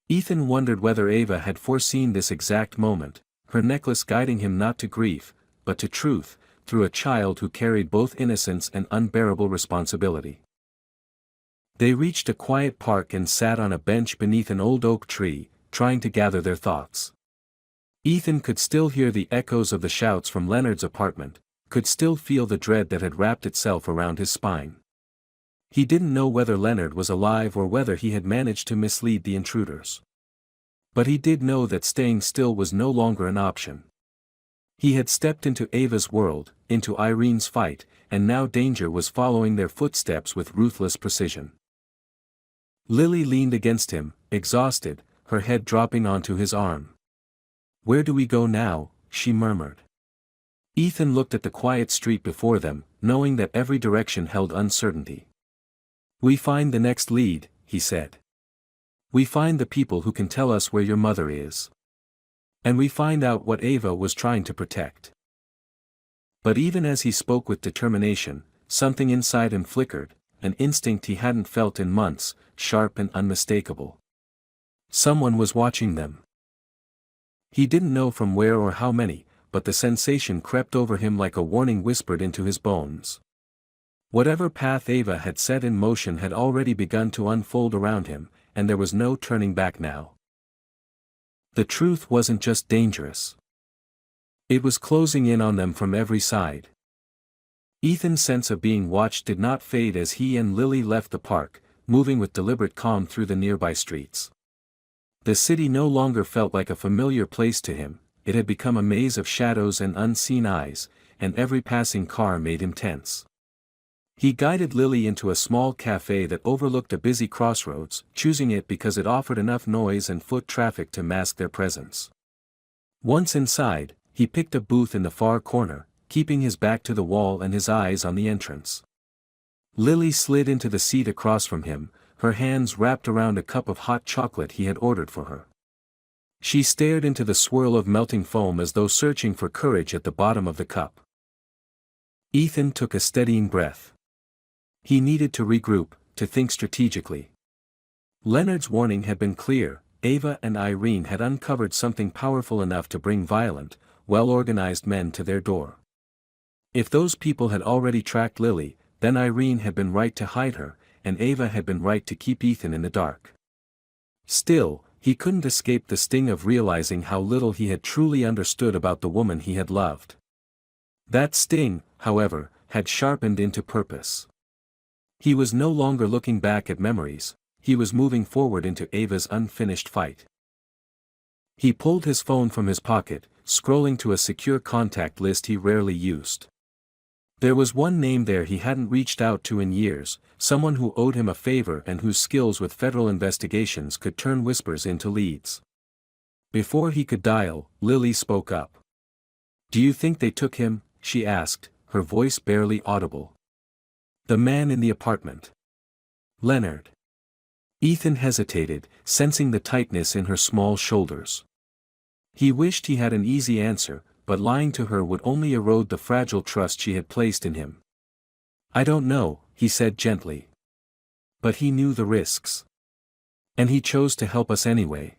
Ethan wondered whether Ava had foreseen this exact moment, her necklace guiding him not to grief, but to truth, through a child who carried both innocence and unbearable responsibility. They reached a quiet park and sat on a bench beneath an old oak tree, trying to gather their thoughts. Ethan could still hear the echoes of the shouts from Leonard's apartment, could still feel the dread that had wrapped itself around his spine. He didn't know whether Leonard was alive or whether he had managed to mislead the intruders. But he did know that staying still was no longer an option. He had stepped into Ava's world, into Irene's fight, and now danger was following their footsteps with ruthless precision. Lily leaned against him, exhausted, her head dropping onto his arm. "Where do we go now?" she murmured. Ethan looked at the quiet street before them, knowing that every direction held uncertainty. "We find the next lead," he said. "We find the people who can tell us where your mother is. And we find out what Ava was trying to protect." But even as he spoke with determination, something inside him flickered, an instinct he hadn't felt in months, sharp and unmistakable. Someone was watching them. He didn't know from where or how many, but the sensation crept over him like a warning whispered into his bones. Whatever path Ava had set in motion had already begun to unfold around him, and there was no turning back now. The truth wasn't just dangerous. It was closing in on them from every side. Ethan's sense of being watched did not fade as he and Lily left the park, moving with deliberate calm through the nearby streets. The city no longer felt like a familiar place to him, it had become a maze of shadows and unseen eyes, and every passing car made him tense. He guided Lily into a small cafe that overlooked a busy crossroads, choosing it because it offered enough noise and foot traffic to mask their presence. Once inside, he picked a booth in the far corner, keeping his back to the wall and his eyes on the entrance. Lily slid into the seat across from him, her hands wrapped around a cup of hot chocolate he had ordered for her. She stared into the swirl of melting foam as though searching for courage at the bottom of the cup. Ethan took a steadying breath. He needed to regroup, to think strategically. Leonard's warning had been clear, Ava and Irene had uncovered something powerful enough to bring violent, well-organized men to their door. If those people had already tracked Lily, then Irene had been right to hide her, and Ava had been right to keep Ethan in the dark. Still, he couldn't escape the sting of realizing how little he had truly understood about the woman he had loved. That sting, however, had sharpened into purpose. He was no longer looking back at memories, he was moving forward into Ava's unfinished fight. He pulled his phone from his pocket, scrolling to a secure contact list he rarely used. There was one name there he hadn't reached out to in years, someone who owed him a favor and whose skills with federal investigations could turn whispers into leads. Before he could dial, Lily spoke up. "Do you think they took him?" she asked, her voice barely audible. "The man in the apartment. Leonard." Ethan hesitated, sensing the tightness in her small shoulders. He wished he had an easy answer, but lying to her would only erode the fragile trust she had placed in him. "I don't know," he said gently. But he knew the risks. And he chose to help us anyway.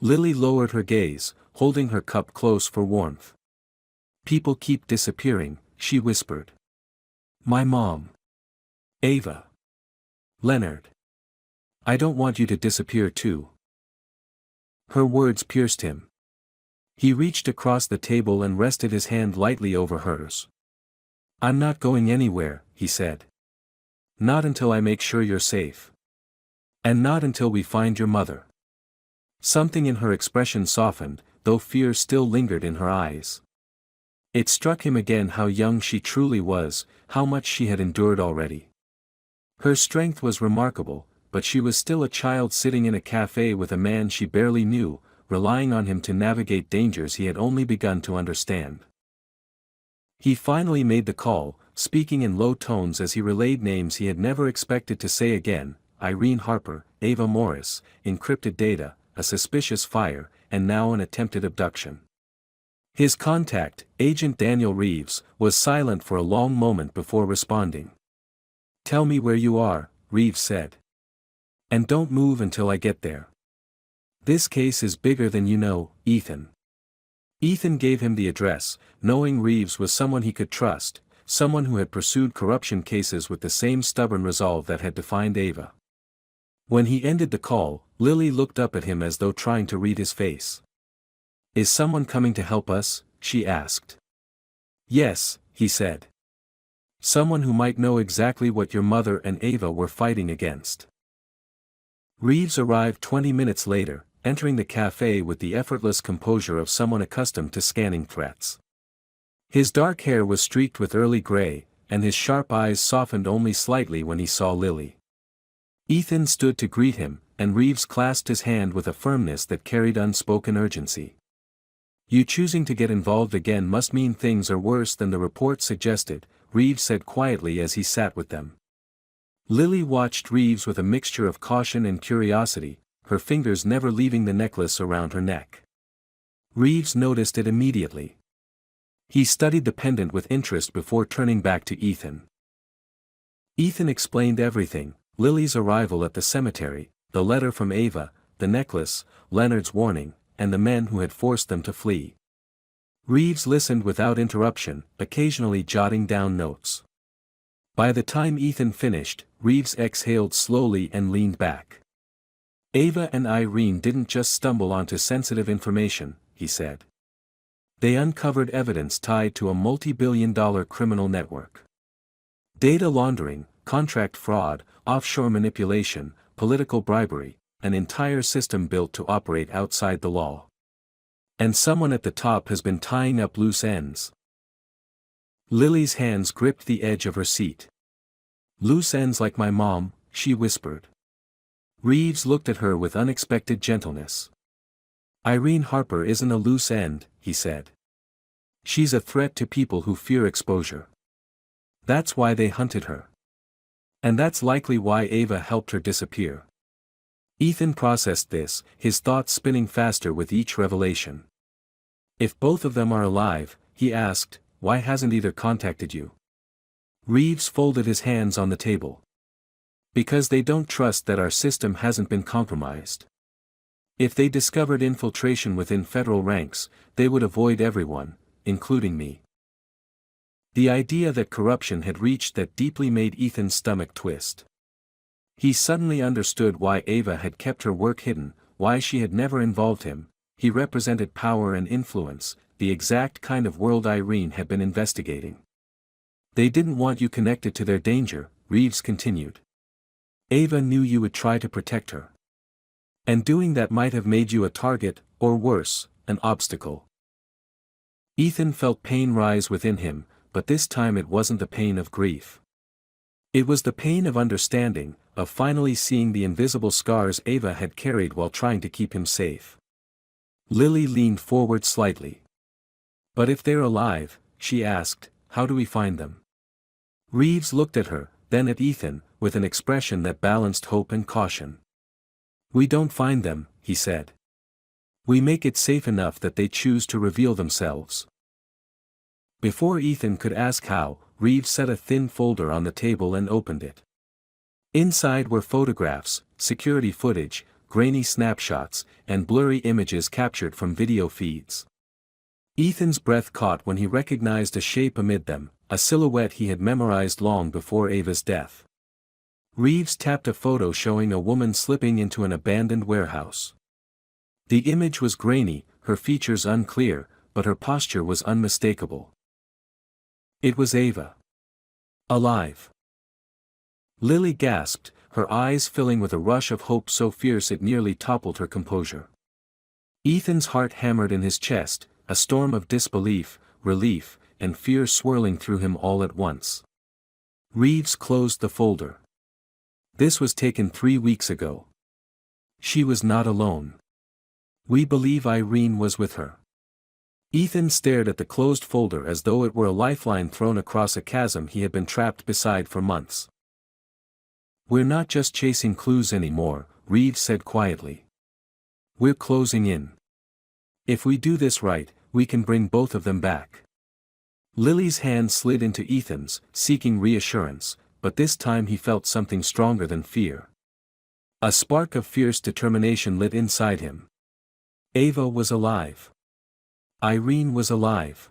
Lily lowered her gaze, holding her cup close for warmth. "People keep disappearing," she whispered. "My mom. Ava. Leonard. I don't want you to disappear too." Her words pierced him. He reached across the table and rested his hand lightly over hers. "I'm not going anywhere," he said. "Not until I make sure you're safe. And not until we find your mother." Something in her expression softened, though fear still lingered in her eyes. It struck him again how young she truly was, how much she had endured already. Her strength was remarkable, but she was still a child sitting in a cafe with a man she barely knew, relying on him to navigate dangers he had only begun to understand. He finally made the call, speaking in low tones as he relayed names he had never expected to say again: Irene Harper, Ava Morris, encrypted data, a suspicious fire, and now an attempted abduction. His contact, Agent Daniel Reeves, was silent for a long moment before responding. "Tell me where you are," Reeves said. "And don't move until I get there. This case is bigger than you know, Ethan." Ethan gave him the address, knowing Reeves was someone he could trust, someone who had pursued corruption cases with the same stubborn resolve that had defined Ava. When he ended the call, Lily looked up at him as though trying to read his face. "Is someone coming to help us?" she asked. "Yes," he said. "Someone who might know exactly what your mother and Ava were fighting against." Reeves arrived 20 minutes later, entering the cafe with the effortless composure of someone accustomed to scanning threats. His dark hair was streaked with early gray, and his sharp eyes softened only slightly when he saw Lily. Ethan stood to greet him, and Reeves clasped his hand with a firmness that carried unspoken urgency. "You choosing to get involved again must mean things are worse than the report suggested," Reeves said quietly as he sat with them. Lily watched Reeves with a mixture of caution and curiosity, her fingers never leaving the necklace around her neck. Reeves noticed it immediately. He studied the pendant with interest before turning back to Ethan. Ethan explained everything: Lily's arrival at the cemetery, the letter from Ava, the necklace, Leonard's warning, and the men who had forced them to flee. Reeves listened without interruption, occasionally jotting down notes. By the time Ethan finished, Reeves exhaled slowly and leaned back. "Ava and Irene didn't just stumble onto sensitive information," he said. "They uncovered evidence tied to a multi-billion-dollar criminal network. Data laundering, contract fraud, offshore manipulation, political bribery, an entire system built to operate outside the law. And someone at the top has been tying up loose ends." Lily's hands gripped the edge of her seat. "Loose ends like my mom," she whispered. Reeves looked at her with unexpected gentleness. "Irene Harper isn't a loose end," he said. "She's a threat to people who fear exposure. That's why they hunted her. And that's likely why Ava helped her disappear." Ethan processed this, his thoughts spinning faster with each revelation. "If both of them are alive," he asked, "why hasn't either contacted you?" Reeves folded his hands on the table. "Because they don't trust that our system hasn't been compromised. If they discovered infiltration within federal ranks, they would avoid everyone, including me." The idea that corruption had reached that deeply made Ethan's stomach twist. He suddenly understood why Ava had kept her work hidden, why she had never involved him. He represented power and influence, the exact kind of world Irene had been investigating. "They didn't want you connected to their danger," Reeves continued. "Ava knew you would try to protect her. And doing that might have made you a target, or worse, an obstacle." Ethan felt pain rise within him, but this time it wasn't the pain of grief. It was the pain of understanding, of finally seeing the invisible scars Ava had carried while trying to keep him safe. Lily leaned forward slightly. "But if they're alive," she asked, "how do we find them?" Reeves looked at her, then at Ethan, with an expression that balanced hope and caution. "We don't find them," he said. "We make it safe enough that they choose to reveal themselves." Before Ethan could ask how, Reeves set a thin folder on the table and opened it. Inside were photographs, security footage, grainy snapshots, and blurry images captured from video feeds. Ethan's breath caught when he recognized a shape amid them, a silhouette he had memorized long before Ava's death. Reeves tapped a photo showing a woman slipping into an abandoned warehouse. The image was grainy, her features unclear, but her posture was unmistakable. It was Ava. Alive. Lily gasped, her eyes filling with a rush of hope so fierce it nearly toppled her composure. Ethan's heart hammered in his chest, a storm of disbelief, relief, and fear swirling through him all at once. Reeves closed the folder. This was taken 3 weeks ago. She was not alone. We believe Irene was with her. Ethan stared at the closed folder as though it were a lifeline thrown across a chasm he had been trapped beside for months. "We're not just chasing clues anymore," Reeves said quietly. "We're closing in. If we do this right, we can bring both of them back." Lily's hand slid into Ethan's, seeking reassurance, but this time he felt something stronger than fear. A spark of fierce determination lit inside him. Ava was alive. Irene was alive.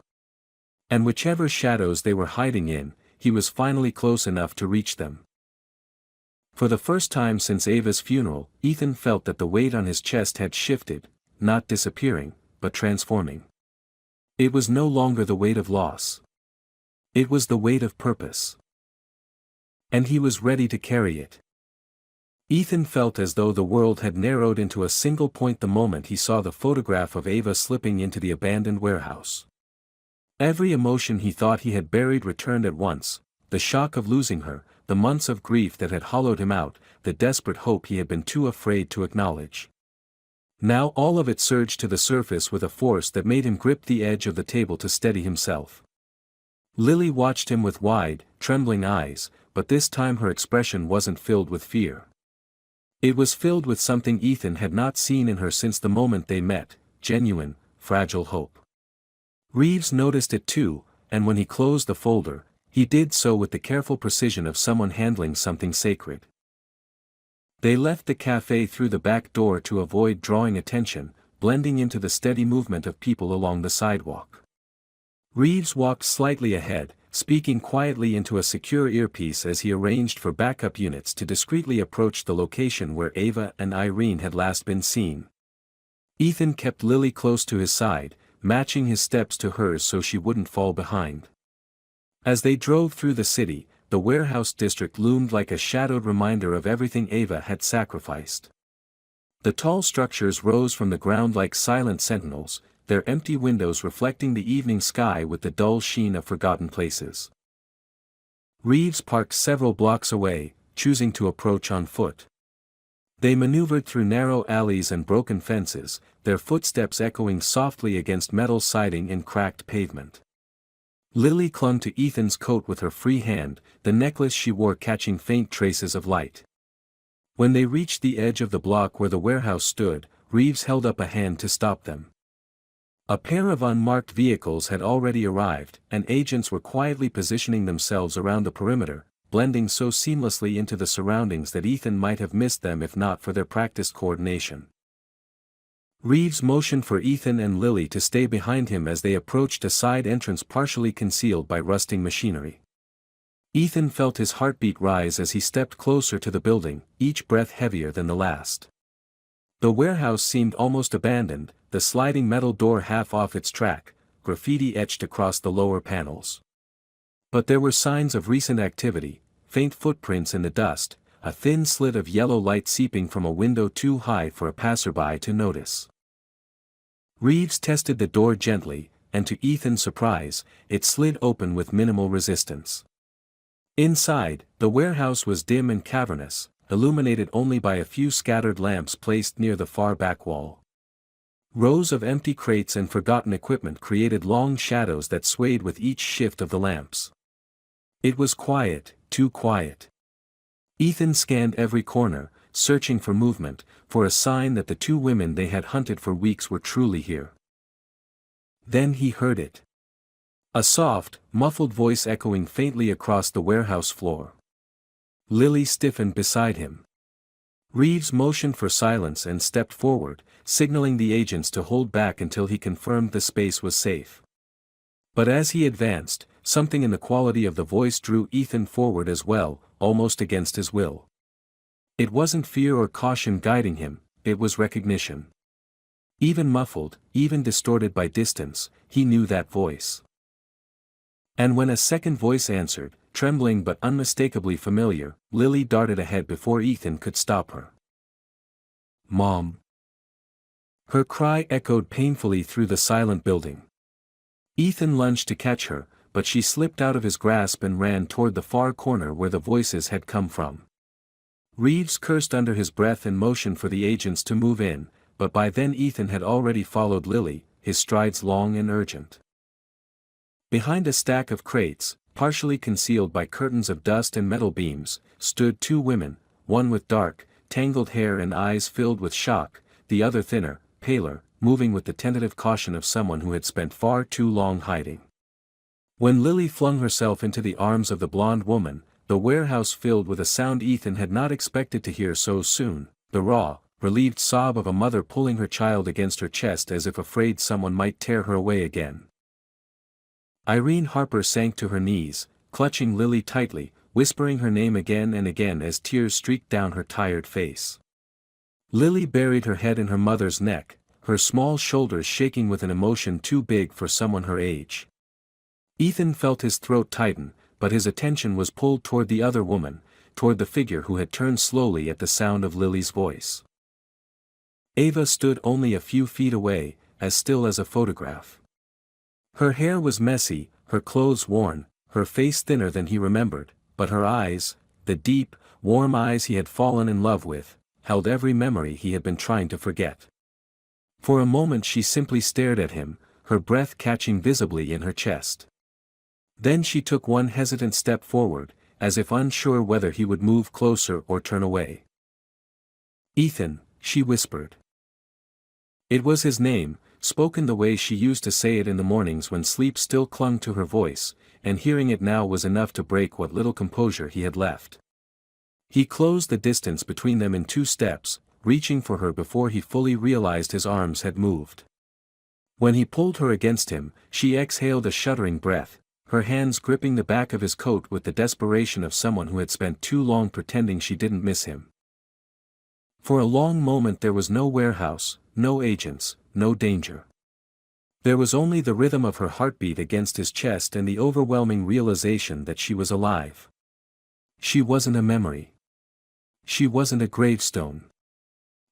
And whichever shadows they were hiding in, he was finally close enough to reach them. For the first time since Ava's funeral, Ethan felt that the weight on his chest had shifted, not disappearing, but transforming. It was no longer the weight of loss. It was the weight of purpose. And he was ready to carry it. Ethan felt as though the world had narrowed into a single point the moment he saw the photograph of Ava slipping into the abandoned warehouse. Every emotion he thought he had buried returned at once: the shock of losing her, the months of grief that had hollowed him out, the desperate hope he had been too afraid to acknowledge. Now all of it surged to the surface with a force that made him grip the edge of the table to steady himself. Lily watched him with wide, trembling eyes, but this time her expression wasn't filled with fear. It was filled with something Ethan had not seen in her since the moment they met: genuine, fragile hope. Reeves noticed it too, and when he closed the folder, he did so with the careful precision of someone handling something sacred. They left the cafe through the back door to avoid drawing attention, blending into the steady movement of people along the sidewalk. Reeves walked slightly ahead, speaking quietly into a secure earpiece as he arranged for backup units to discreetly approach the location where Ava and Irene had last been seen. Ethan kept Lily close to his side, matching his steps to hers so she wouldn't fall behind. As they drove through the city, the warehouse district loomed like a shadowed reminder of everything Ava had sacrificed. The tall structures rose from the ground like silent sentinels, their empty windows reflecting the evening sky with the dull sheen of forgotten places. Reeves parked several blocks away, choosing to approach on foot. They maneuvered through narrow alleys and broken fences, their footsteps echoing softly against metal siding and cracked pavement. Lily clung to Ethan's coat with her free hand, the necklace she wore catching faint traces of light. When they reached the edge of the block where the warehouse stood, Reeves held up a hand to stop them. A pair of unmarked vehicles had already arrived, and agents were quietly positioning themselves around the perimeter, blending so seamlessly into the surroundings that Ethan might have missed them if not for their practiced coordination. Reeves motioned for Ethan and Lily to stay behind him as they approached a side entrance partially concealed by rusting machinery. Ethan felt his heartbeat rise as he stepped closer to the building, each breath heavier than the last. The warehouse seemed almost abandoned, the sliding metal door half off its track, graffiti etched across the lower panels. But there were signs of recent activity: faint footprints in the dust, a thin slit of yellow light seeping from a window too high for a passerby to notice. Reeves tested the door gently, and to Ethan's surprise, it slid open with minimal resistance. Inside, the warehouse was dim and cavernous, illuminated only by a few scattered lamps placed near the far back wall. Rows of empty crates and forgotten equipment created long shadows that swayed with each shift of the lamps. It was quiet, too quiet. Ethan scanned every corner, searching for movement, for a sign that the two women they had hunted for weeks were truly here. Then he heard it. A soft, muffled voice echoing faintly across the warehouse floor. Lily stiffened beside him. Reeves motioned for silence and stepped forward, signaling the agents to hold back until he confirmed the space was safe. But as he advanced, something in the quality of the voice drew Ethan forward as well, almost against his will. It wasn't fear or caution guiding him, it was recognition. Even muffled, even distorted by distance, he knew that voice. And when a second voice answered, trembling but unmistakably familiar, Lily darted ahead before Ethan could stop her. "Mom!" Her cry echoed painfully through the silent building. Ethan lunged to catch her, but she slipped out of his grasp and ran toward the far corner where the voices had come from. Reeves cursed under his breath and motioned for the agents to move in, but by then Ethan had already followed Lily, his strides long and urgent. Behind a stack of crates, partially concealed by curtains of dust and metal beams, stood two women, one with dark, tangled hair and eyes filled with shock, the other thinner, paler, moving with the tentative caution of someone who had spent far too long hiding. When Lily flung herself into the arms of the blonde woman, the warehouse filled with a sound Ethan had not expected to hear so soon: the raw, relieved sob of a mother pulling her child against her chest as if afraid someone might tear her away again. Irene Harper sank to her knees, clutching Lily tightly, whispering her name again and again as tears streaked down her tired face. Lily buried her head in her mother's neck, her small shoulders shaking with an emotion too big for someone her age. Ethan felt his throat tighten, but his attention was pulled toward the other woman, toward the figure who had turned slowly at the sound of Lily's voice. Ava stood only a few feet away, as still as a photograph. Her hair was messy, her clothes worn, her face thinner than he remembered, but her eyes, the deep, warm eyes he had fallen in love with, held every memory he had been trying to forget. For a moment she simply stared at him, her breath catching visibly in her chest. Then she took one hesitant step forward, as if unsure whether he would move closer or turn away. "Ethan," she whispered. It was his name, spoken the way she used to say it in the mornings when sleep still clung to her voice, and hearing it now was enough to break what little composure he had left. He closed the distance between them in 2 steps, reaching for her before he fully realized his arms had moved. When he pulled her against him, she exhaled a shuddering breath, her hands gripping the back of his coat with the desperation of someone who had spent too long pretending she didn't miss him. For a long moment there was no warehouse, no agents, no danger. There was only the rhythm of her heartbeat against his chest and the overwhelming realization that she was alive. She wasn't a memory. She wasn't a gravestone.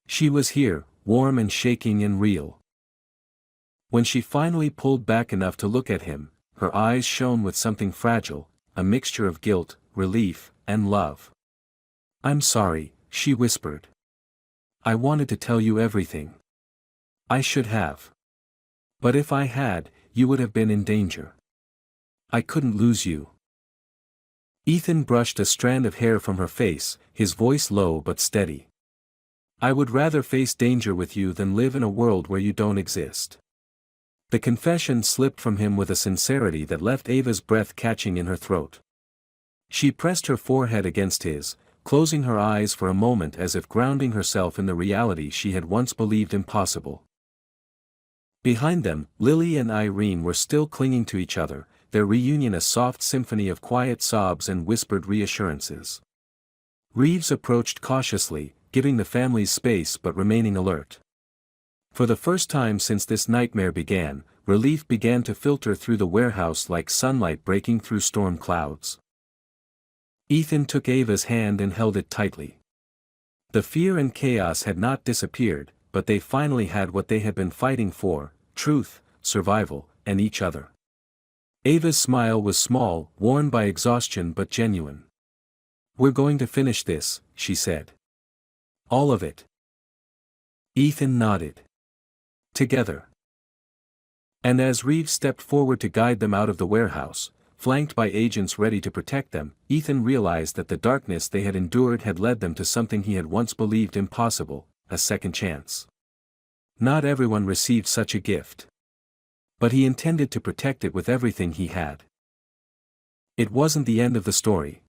She was here, warm and shaking and real. When she finally pulled back enough to look at him, her eyes shone with something fragile, a mixture of guilt, relief, and love. "I'm sorry," she whispered. "I wanted to tell you everything. I should have. But if I had, you would have been in danger. I couldn't lose you." Ethan brushed a strand of hair from her face, his voice low but steady. "I would rather face danger with you than live in a world where you don't exist." The confession slipped from him with a sincerity that left Ava's breath catching in her throat. She pressed her forehead against his, closing her eyes for a moment as if grounding herself in the reality she had once believed impossible. Behind them, Lily and Irene were still clinging to each other, their reunion a soft symphony of quiet sobs and whispered reassurances. Reeves approached cautiously, giving the families space but remaining alert. For the first time since this nightmare began, relief began to filter through the warehouse like sunlight breaking through storm clouds. Ethan took Ava's hand and held it tightly. The fear and chaos had not disappeared, but they finally had what they had been fighting for: truth, survival, and each other. Ava's smile was small, worn by exhaustion but genuine. "We're going to finish this," she said. "All of it." Ethan nodded. "Together." And as Reeves stepped forward to guide them out of the warehouse, flanked by agents ready to protect them, Ethan realized that the darkness they had endured had led them to something he had once believed impossible: a second chance. Not everyone received such a gift. But he intended to protect it with everything he had. It wasn't the end of the story.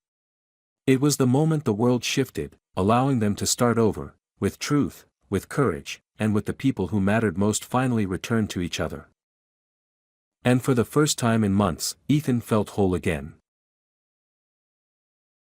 It was the moment the world shifted, allowing them to start over, with truth, with courage, and with the people who mattered most finally returned to each other. And for the first time in months, Ethan felt whole again.